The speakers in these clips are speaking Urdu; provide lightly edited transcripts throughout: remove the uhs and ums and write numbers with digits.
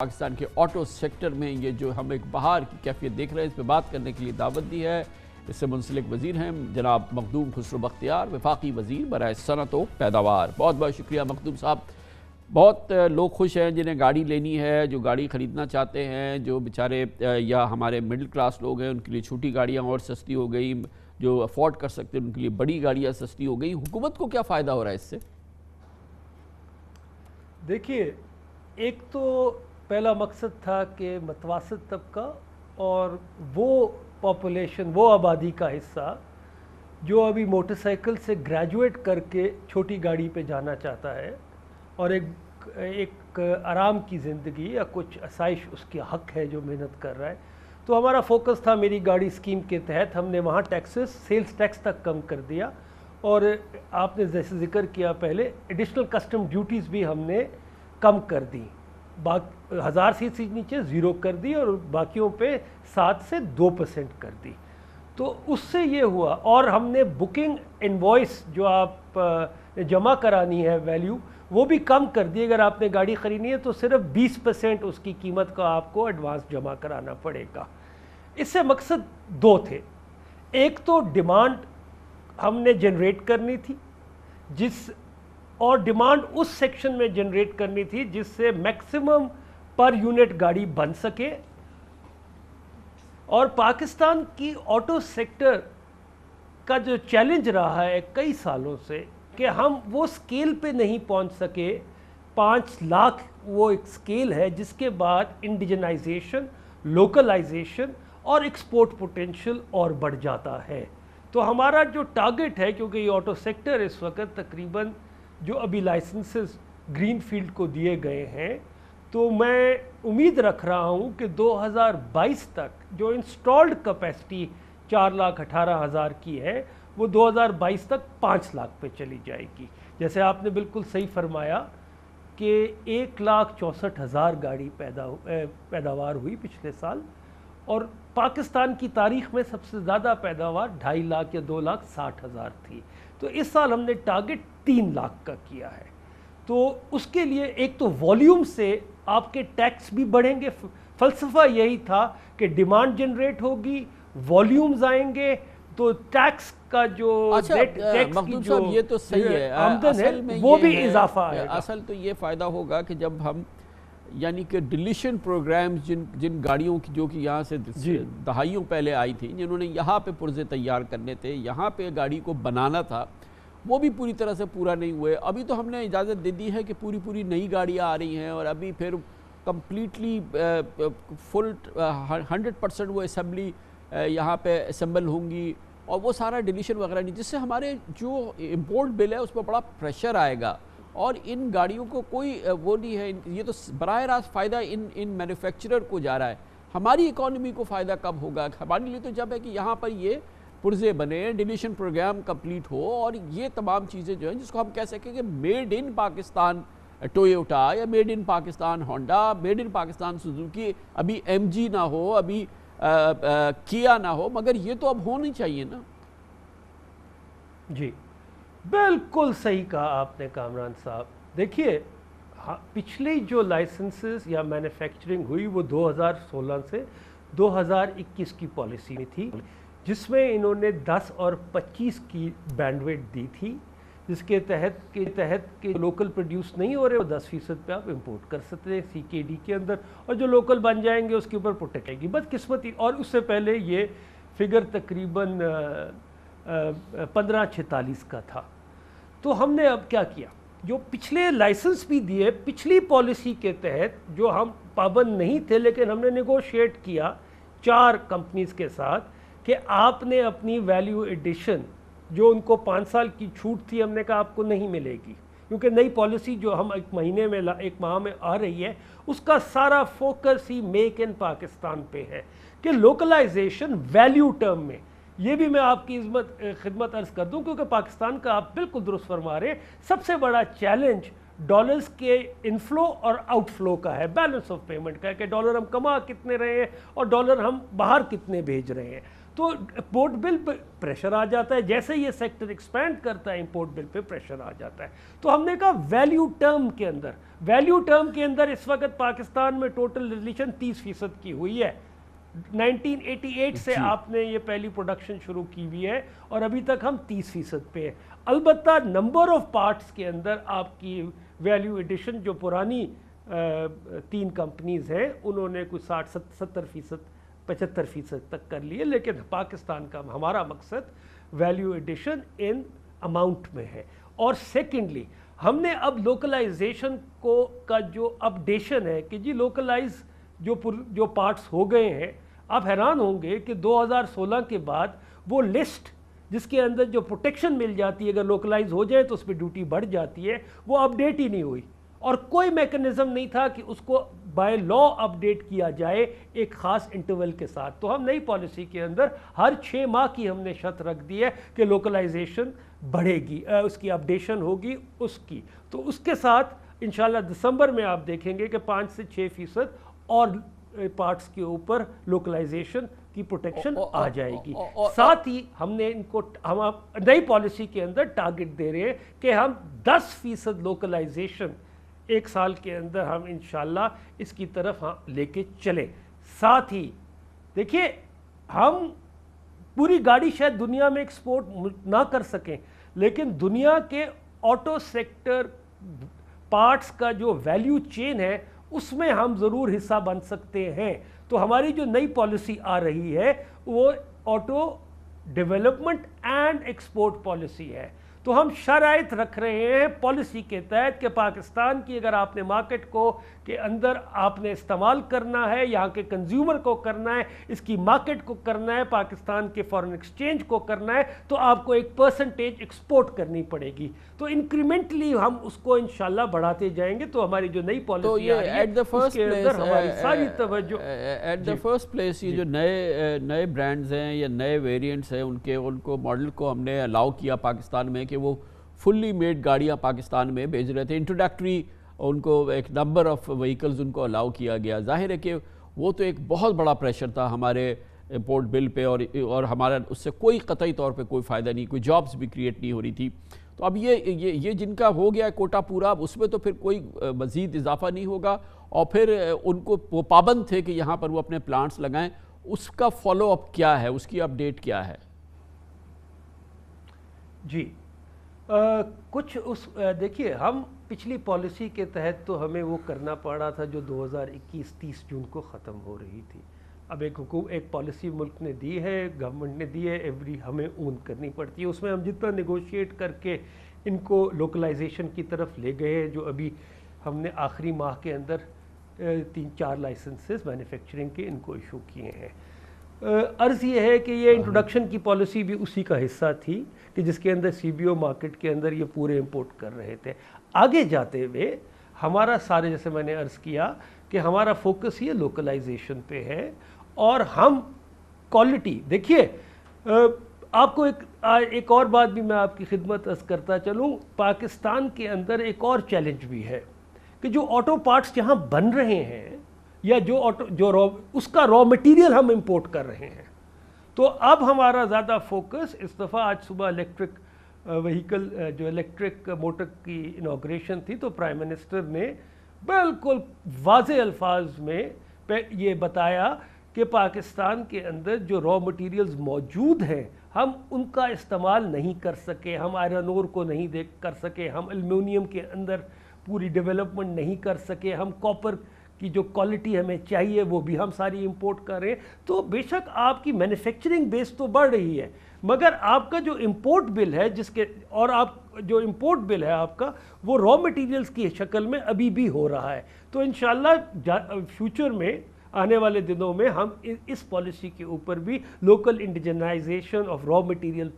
پاکستان کے آٹو سیکٹر میں یہ جو ہم ایک بہار کی کیفیت دیکھ رہے ہیں، اس پہ بات کرنے کے لیے دعوت دی ہے۔ اس سے منسلک وزیر ہیں جناب مخدوم خسرو بختیار، وفاقی وزیر برائے صنعت و پیداوار۔ بہت بہت شکریہ مخدوم صاحب۔ بہت لوگ خوش ہیں جنہیں گاڑی لینی ہے، جو گاڑی خریدنا چاہتے ہیں، جو بیچارے یا ہمارے مڈل کلاس لوگ ہیں، ان کے لیے چھوٹی گاڑیاں اور سستی ہو گئی، جو افورڈ کر سکتے ہیں ان کے لیے بڑی گاڑیاں سستی ہو گئی۔ حکومت کو کیا فائدہ ہو رہا ہے اس سے؟ دیکھیے، ایک تو پہلا مقصد تھا کہ متوسط طبقہ اور وہ پاپولیشن، وہ آبادی کا حصہ جو ابھی موٹر سائیکل سے گریجویٹ کر کے چھوٹی گاڑی پہ جانا چاہتا ہے اور ایک آرام کی زندگی یا کچھ آسائش اس کی حق ہے جو محنت کر رہا ہے، تو ہمارا فوکس تھا میری گاڑی اسکیم کے تحت ہم نے وہاں ٹیکسز سیلز ٹیکس تک کم کر دیا، اور آپ نے جیسے ذکر کیا پہلے ایڈیشنل کسٹم ڈیوٹیز بھی ہم نے کم کر دی، 1000 سی سی نیچے 0 کر دی اور باقیوں پہ 7 سے 2% کر دی۔ تو اس سے یہ ہوا، اور ہم نے بکنگ انوائس جو آپ جمع کرانی ہے ویلیو وہ بھی کم کر دی۔ اگر آپ نے گاڑی خریدنی ہے تو صرف 20% اس کی قیمت کا آپ کو ایڈوانس جمع کرانا پڑے گا۔ اس سے مقصد دو تھے، ایک تو ڈیمانڈ ہم نے جنریٹ کرنی تھی، اور ڈیمانڈ اس سیکشن میں جنریٹ کرنی تھی جس سے میکسیمم پر یونٹ گاڑی بن سکے، اور پاکستان کی آٹو سیکٹر کا جو چیلنج رہا ہے کئی سالوں سے کہ ہم وہ سکیل پہ نہیں پہنچ سکے، 5 لاکھ وہ ایک سکیل ہے جس کے بعد انڈیجنائزیشن، لوکلائزیشن اور ایکسپورٹ پوٹینشل اور بڑھ جاتا ہے۔ تو ہمارا جو ٹارگٹ ہے، کیونکہ یہ آٹو سیکٹر اس وقت تقریباً جو ابھی لائسنسز گرین فیلڈ کو دیے گئے ہیں، تو میں امید رکھ رہا ہوں کہ 2022 تک جو انسٹالڈ کیپیسٹی 4,18,000 کی ہے وہ 2022 تک 5 لاکھ پہ چلی جائے گی۔ جیسے آپ نے بالکل صحیح فرمایا کہ 1,64,000 گاڑی پیداوار ہوئی پچھلے سال، اور پاکستان کی تاریخ میں سب سے زیادہ پیداوار 2.5 لاکھ یا 2,60,000 تھی۔ تو اس سال ہم نے ٹارگٹ 3 لاکھ کا کیا ہے۔ تو اس کے لیے ایک تو والیوم سے آپ کے ٹیکس بھی بڑھیں گے، فلسفہ یہی تھا کہ ڈیمانڈ جنریٹ ہوگی، والیومز آئیں گے، تو ٹیکس کا جو مخدوم صاحب یہ تو صحیح ہے، آمدن ہے وہ بھی اضافہ آئے گا۔ اصل تو یہ فائدہ ہوگا کہ جب ہم یعنی کہ ڈیلیشن پروگرامز جن گاڑیوں کی جو کہ یہاں سے دہائیوں پہلے آئی تھیں، جنہوں نے یہاں پہ پرزے تیار کرنے تھے، یہاں پہ گاڑی کو بنانا تھا، وہ بھی پوری طرح سے پورا نہیں ہوئے۔ ابھی تو ہم نے اجازت دے دی ہے کہ پوری نئی گاڑیاں آ رہی ہیں، اور ابھی پھر کمپلیٹلی فل 100% وہ اسمبلی یہاں پہ اسمبل ہوں گی، اور وہ سارا ڈیلیشن وغیرہ نہیں، جس سے ہمارے جو امپورٹ بل ہے اس پہ بڑا پریشر آئے گا، اور ان گاڑیوں کو کوئی وہ نہیں ہے۔ یہ تو براہ راست فائدہ ان مینوفیکچرر کو جا رہا ہے، ہماری اکانومی کو فائدہ کب ہوگا؟ ہمارے لیے تو جب ہے کہ یہاں پر یہ پرزے بنے، ڈیلیشن پروگرام کمپلیٹ ہو، اور یہ تمام چیزیں جو ہیں جس کو ہم کہہ سکیں کہ میڈ ان پاکستان ٹویوٹا یا made in Pakistan Honda, made in Pakistan Suzuki, ابھی ایم جی نہ ہو، ابھی کیا نہ ہو، مگر یہ تو اب ہونی چاہیے نا۔ جی بالکل صحیح کہا آپ نے کامران صاحب۔ دیکھیے، پچھلی جو لائسنسز یا مینوفیکچرنگ ہوئی وہ 2016 سے 2021 کی پالیسی میں تھی، جس میں انہوں نے 10 اور 25 کی بینڈ ویڈ دی تھی، جس کے تحت کہ لوکل پروڈیوس نہیں ہو رہے وہ 10% پہ آپ امپورٹ کر سکتے ہیں سی کے ڈی کے اندر، اور جو لوکل بن جائیں گے اس کے اوپر پروٹیکٹ آئے گی، بدقسمتی۔ اور اس سے پہلے یہ فگر تقریباً 1546 کا تھا۔ تو ہم نے اب کیا کیا، جو پچھلے لائسنس بھی دیے پچھلی پالیسی کے تحت، جو ہم پابند نہیں تھے، لیکن ہم نے نیگوشیٹ کیا 4 کمپنیز کے ساتھ کہ آپ نے اپنی ویلیو ایڈیشن جو ان کو 5 سال کی چھوٹ تھی، ہم نے کہا آپ کو نہیں ملے گی، کیونکہ نئی پالیسی جو ہم ایک ماہ میں آ رہی ہے، اس کا سارا focus he make in Pakistan پہ ہے کہ لوکلائزیشن ویلیو ٹرم میں۔ یہ بھی میں آپ کی خدمت عرض کر دوں، کیونکہ پاکستان کا آپ بالکل درست فرما رہے ہیں، سب سے بڑا چیلنج ڈالرز کے انفلو اور آؤٹ فلو کا ہے، بیلنس آف پیمنٹ کا ہے، کہ ڈالر ہم کما کتنے رہے ہیں اور ڈالر ہم باہر کتنے بھیج رہے ہیں۔ تو امپورٹ بل پہ پریشر آ جاتا ہے. جیسے یہ سیکٹر ایکسپینڈ کرتا ہے امپورٹ بل پہ پریشر آ جاتا ہے. تو ہم نے کہا ویلیو ٹرم کے اندر اس وقت پاکستان میں ٹوٹل ریلیشن 30% کی ہوئی ہے. 1988 سے آپ نے یہ پہلی پروڈکشن شروع کی ہوئی ہے اور ابھی تک ہم 30% پہ ہیں. البتہ نمبر آف پارٹس کے اندر آپ کی ویلیو ایڈیشن جو پرانی 3 کمپنیز ہیں انہوں نے کچھ 60-70%, 75% تک کر لیے, لیکن پاکستان کا ہمارا مقصد ویلیو ایڈیشن ان اماؤنٹ میں ہے. اور سیکنڈلی ہم نے اب لوکلائزیشن کا جو اپڈیشن ہے کہ جی لوکلائز جو پارٹس ہو گئے ہیں, آپ حیران ہوں گے کہ 2016 کے بعد وہ لسٹ جس کے اندر جو پروٹیکشن مل جاتی ہے اگر لوکلائز ہو جائے تو اس پہ ڈیوٹی بڑھ جاتی ہے, وہ اپڈیٹ ہی نہیں ہوئی اور کوئی میکنزم نہیں تھا کہ اس کو بائی لا اپڈیٹ کیا جائے ایک خاص انٹرول کے ساتھ. تو ہم نئی پالیسی کے اندر ہر 6 ماہ کی ہم نے شرط رکھ دی ہے کہ لوکلائزیشن بڑھے گی, اس کی اپڈیشن ہوگی اس کی. تو اس کے ساتھ انشاءاللہ دسمبر میں آپ دیکھیں گے کہ 5 سے 6% اور پارٹس کے اوپر لوکلائزیشن کی پروٹیکشن آ جائے گی. ساتھ ہی ہم نے ہم نئی پالیسی کے اندر ٹارگٹ دے رہے ہیں کہ ہم 10% لوکلائزیشن 1 سال کے اندر ہم انشاءاللہ اس کی طرف لے کے چلیں. ساتھ ہی دیکھیے ہم پوری گاڑی شاید دنیا میں ایکسپورٹ نہ کر سکیں, لیکن دنیا کے آٹو سیکٹر پارٹس کا جو ویلیو چین ہے اس میں ہم ضرور حصہ بن سکتے ہیں. تو ہماری جو نئی پالیسی آ رہی ہے وہ auto development and export policy ہے. تو ہم شرائط رکھ رہے ہیں پالیسی کے تحت کہ پاکستان کی اگر آپ نے مارکیٹ کو کے اندر آپ نے استعمال کرنا ہے, یہاں کے کنزیومر کو کرنا ہے, اس کی مارکیٹ کو کرنا ہے, پاکستان کے فارن ایکسچینج کو کرنا ہے, تو آپ کو 1% ایکسپورٹ کرنی پڑے گی. تو انکریمنٹلی ہم اس کو انشاءاللہ بڑھاتے جائیں گے. تو ہماری جو نئی پالیسی آ رہی ہے اس کے اندر ہماری ساری توجہ ایٹ دا فرسٹ پلیس یہ جو نئے برانڈز ہیں یا نئے ویریئنٹس ہیں ان کو ماڈل کو ہم نے الاؤ کیا پاکستان میں کہ وہ فلی میڈ گاڑیاں پاکستان میں بھیج رہے تھے. انٹروڈکٹری ان کو ایک نمبر آف وہیکلز ان کو الاؤ کیا گیا. ظاہر ہے کہ وہ تو ایک بہت بڑا پریشر تھا ہمارے امپورٹ بل پہ اور ہمارا اس سے کوئی قطعی طور پہ کوئی فائدہ نہیں, کوئی جابز بھی کریٹ نہیں ہو رہی تھی. تو اب یہ جن کا ہو گیا کوٹا پورا, اب اس میں تو پھر کوئی مزید اضافہ نہیں ہوگا اور پھر ان کو وہ پابند تھے کہ یہاں پر وہ اپنے پلانٹس لگائیں. اس کا فالو اپ کیا ہے, اس کی اپڈیٹ کیا ہے؟ جی کچھ دیکھیے ہم پچھلی پالیسی کے تحت تو ہمیں وہ کرنا پڑا تھا جو 2021-30 جون کو ختم ہو رہی تھی. اب ایک پالیسی ملک نے دی ہے, گورنمنٹ نے دی ہے, ہمیں اون کرنی پڑتی ہے. اس میں ہم جتنا نیگوشیٹ کر کے ان کو لوکلائزیشن کی طرف لے گئے ہیں, جو ابھی ہم نے آخری ماہ کے اندر 3-4 لائسنسز مینوفیکچرنگ کے ان کو ایشو کیے ہیں. عرض یہ ہے کہ یہ انٹروڈکشن کی پالیسی بھی اسی کا حصہ تھی کہ جس کے اندر سی بی او مارکیٹ کے اندر یہ پورے امپورٹ کر رہے تھے. آگے جاتے ہوئے ہمارا سارے جیسے میں نے عرض کیا کہ ہمارا فوکس یہ لوکلائزیشن پہ ہے اور ہم کوالٹی دیکھیے. آپ کو ایک اور بات بھی میں آپ کی خدمت عرض کرتا چلوں, پاکستان کے اندر ایک اور چیلنج بھی ہے کہ جو آٹو پارٹس یہاں بن رہے ہیں یا اس کا را مٹیریل ہم امپورٹ کر رہے ہیں. تو اب ہمارا زیادہ فوکس اس دفعہ آج صبح الیکٹرک وہیکل جو الیکٹرک موٹر کی انوگریشن تھی تو پرائم منسٹر نے بالکل واضح الفاظ میں یہ بتایا کہ پاکستان کے اندر جو را مٹیریلز موجود ہیں ہم ان کا استعمال نہیں کر سکے, ہم آئرن اور کو نہیں کر سکے, ہم ایلومینیم کے اندر پوری ڈیولپمنٹ نہیں کر سکے, ہم کاپر کی جو کوالٹی ہمیں چاہیے وہ بھی ہم ساری امپورٹ کر رہے ہیں. تو بے شک آپ کی مینوفیکچرنگ بیس تو بڑھ رہی ہے, مگر آپ کا جو امپورٹ بل ہے آپ جو امپورٹ بل ہے آپ کا وہ را مٹیریلز کی شکل میں ابھی بھی ہو رہا ہے. تو انشاءاللہ فیوچر میں آنے والے دنوں میں ہم اس پالیسی کے اوپر بھی لوکل انڈیجنائزیشن آف را مٹیریل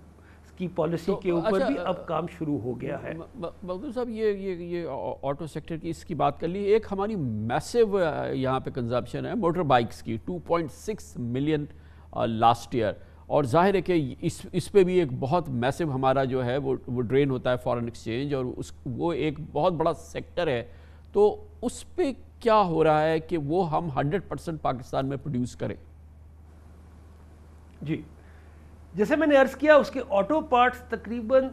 کی پالیسی کے اوپر بھی اب کام شروع ہو گیا ہے. مخدوم صاحب یہ آٹو سیکٹر کی اس کی بات کر لی. ایک ہماری میسیو یہاں پہ کنزمپشن ہے موٹر بائکس کی 2.6 ملین لاسٹ ایئر, اور ظاہر ہے کہ اس پہ بھی ایک بہت میسیو ہمارا جو ہے وہ ڈرین ہوتا ہے فارن ایکسچینج, اور وہ ایک بہت بڑا سیکٹر ہے. تو اس پہ کیا ہو رہا ہے کہ وہ ہم 100% پاکستان میں پروڈیوس کریں؟ جی جیسے میں نے عرض کیا اس کے آٹو پارٹس تقریباً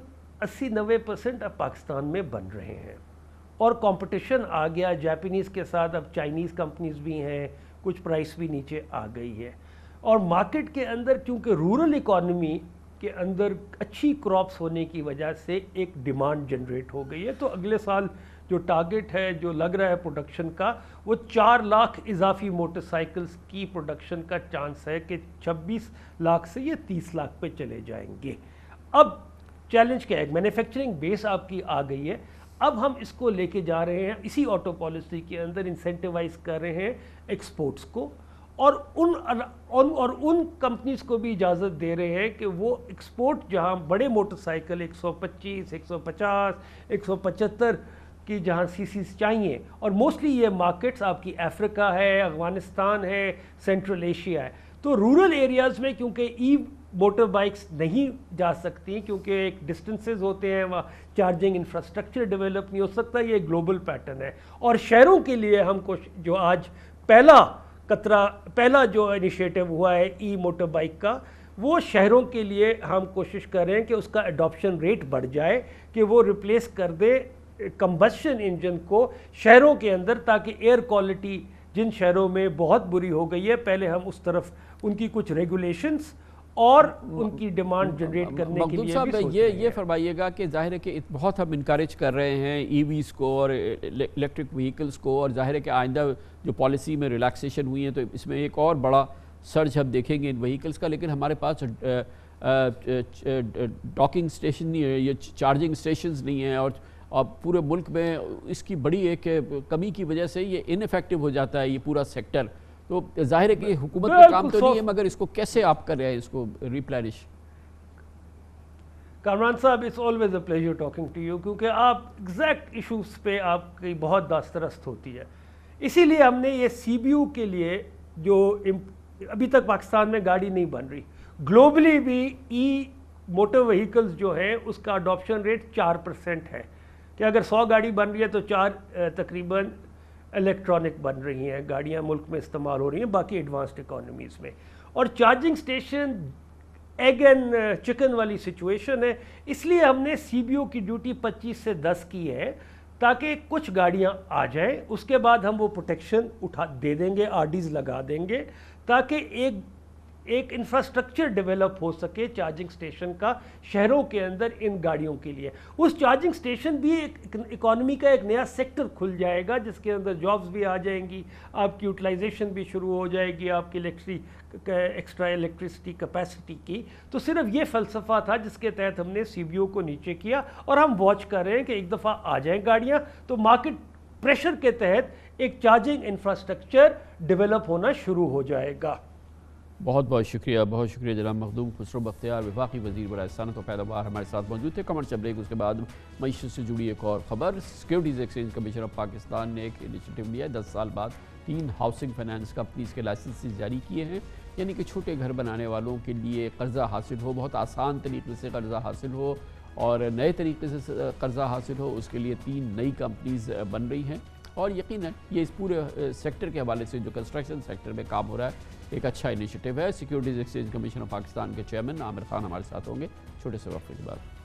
80-90% اب پاکستان میں بن رہے ہیں، اور کمپٹیشن آ گیا جاپنیز کے ساتھ، اب چائنیز کمپنیز بھی ہیں، کچھ پرائس بھی نیچے آ گئی ہے، اور مارکیٹ کے اندر چونکہ رورل اکانومی کے اندر اچھی کراپس ہونے کی وجہ سے ایک ڈیمانڈ جنریٹ ہو گئی ہے، تو اگلے سال جو ٹارگٹ ہے جو لگ رہا ہے پروڈکشن کا، وہ 4 لاکھ اضافی موٹر سائیکلز کی پروڈکشن کا چانس ہے کہ 26 لاکھ سے یہ 30 لاکھ پہ چلے جائیں گے۔ اب چیلنج کیا ہے؟ مینوفیکچرنگ بیس آپ کی آ گئی ہے، اب ہم اس کو لے کے جا رہے ہیں اسی آٹو پالیسی کے اندر انسینٹیوائز کر رہے ہیں ایکسپورٹس کو، اور ان کمپنیز کو بھی اجازت دے رہے ہیں کہ وہ ایکسپورٹ جہاں بڑے موٹر سائیکل 125, 150, 175 کی جہاں سی سیز چاہیے، اور موسٹلی یہ مارکیٹس آپ کی افریقہ ہے، افغانستان ہے، سینٹرل ایشیا ہے، تو رورل ایریاز میں کیونکہ ای موٹر بائکس نہیں جا سکتی کیونکہ ایک ڈسٹنسز ہوتے ہیں، وہاں چارجنگ انفراسٹرکچر ڈیولپ نہیں ہو سکتا، یہ گلوبل پیٹرن ہے، اور شہروں کے لیے ہم کو جو آج پہلا جو انیشیٹو ہوا ہے ای موٹر بائک کا، وہ شہروں کے لیے ہم کوشش کر رہے ہیں کہ اس کا اڈاپشن ریٹ بڑھ جائے، کہ وہ ریپلیس کر دے کمبشن انجن کو شہروں کے اندر، تاکہ ایئر کوالٹی جن شہروں میں بہت بری ہو گئی ہے، پہلے ہم اس طرف ان کی کچھ ریگولیشنز اور ان کی ڈیمانڈ جنریٹ کرنے کے لیے بھی سوچ رہے ہیں۔ یہ فرمائیے گا کہ ظاہر ہے کہ بہت ہم انکریج کر رہے ہیں ای ویز کو اور الیکٹرک وہیکلز کو، اور ظاہر ہے کہ آئندہ جو پالیسی میں ریلیکسیشن ہوئی ہے تو اس میں ایک اور بڑا سرج ہم دیکھیں گے ان وہیکلز کا، لیکن ہمارے پاس ڈاکنگ سٹیشن نہیں ہے، یہ چارجنگ سٹیشنز نہیں ہیں، اور پورے ملک میں اس کی بڑی ایک کمی کی وجہ سے یہ ان ایفیکٹو ہو جاتا ہے یہ پورا سیکٹر۔ تو ظاہر ہے کہ حکومت کا کام تو نہیں ہے، مگر اس کو کیسے آپ کر رہے ہیں اس کو replenish? Kamran sahib, it's always a pleasure talking to you, کیونکہ آپ ایگزیکٹ ایشوز پہ آپ کی بہت داسترست ہوتی ہے، اسی لیے ہم نے یہ سی بی یو کے لیے جو ابھی تک پاکستان میں گاڑی نہیں بن رہی، گلوبلی بھی ای موٹر وہیکلز جو ہیں اس کا اڈاپشن ریٹ 4% ہے، کہ اگر 100 گاڑی بن رہی ہے تو 4 تقریباً الیکٹرانک بن رہی ہیں گاڑیاں ملک میں استعمال ہو رہی ہیں، باقی ایڈوانسڈ اکانومیز میں، اور charging station egg and chicken والی سچویشن ہے، اس لیے ہم نے سی بی او کی ڈیوٹی 25 سے 10 کی ہے، تاکہ کچھ گاڑیاں آ جائیں، اس کے بعد ہم وہ پروٹیکشن دے دیں گے، آر ڈیز لگا دیں گے، تاکہ ایک انفراسٹرکچر ڈیولپ ہو سکے چارجنگ سٹیشن کا شہروں کے اندر ان گاڑیوں کے لیے۔ اس چارجنگ سٹیشن بھی ایک اکانومی کا ایک نیا سیکٹر کھل جائے گا، جس کے اندر جابز بھی آ جائیں گی، آپ کی یوٹیلائزیشن بھی شروع ہو جائے گی، آپ کی ایکسٹرا الیکٹریسٹی کیپیسٹی کی۔ تو صرف یہ فلسفہ تھا جس کے تحت ہم نے سی بی او کو نیچے کیا، اور ہم واچ کر رہے ہیں کہ ایک دفعہ آ جائیں گاڑیاں تو مارکیٹ پریشر کے تحت ایک چارجنگ انفراسٹرکچر ڈیولپ ہونا شروع ہو جائے گا۔ بہت بہت شکریہ جناب مخدوم خسرو بختیار، وفاقی وزیر برائے صنعت و پیداوار، ہمارے ساتھ موجود تھے۔ کمرشل بریک، اس کے بعد معیشت سے جڑی ایک اور خبر۔ Securities exchange commission of Pakistan نے ایک انیشیٹو لیا ہے، 10 سال بعد 3 ہاؤسنگ فائنانس کمپنیز کے لائسنسز جاری کیے ہیں، یعنی کہ چھوٹے گھر بنانے والوں کے لیے قرضہ حاصل ہو، بہت آسان طریقے سے قرضہ حاصل ہو اور نئے طریقے سے قرضہ حاصل ہو، اس کے لیے 3 نئی کمپنیز بن رہی ہیں، اور یقیناً یہ اس پورے سیکٹر کے حوالے سے جو کنسٹرکشن سیکٹر میں کام ہو رہا ہے ایک اچھا انیشیٹو ہے۔ Securities exchange commission of Pakistan کے چیئرمین عامر خان ہمارے ساتھ ہوں گے چھوٹے سے وقفے کے بعد۔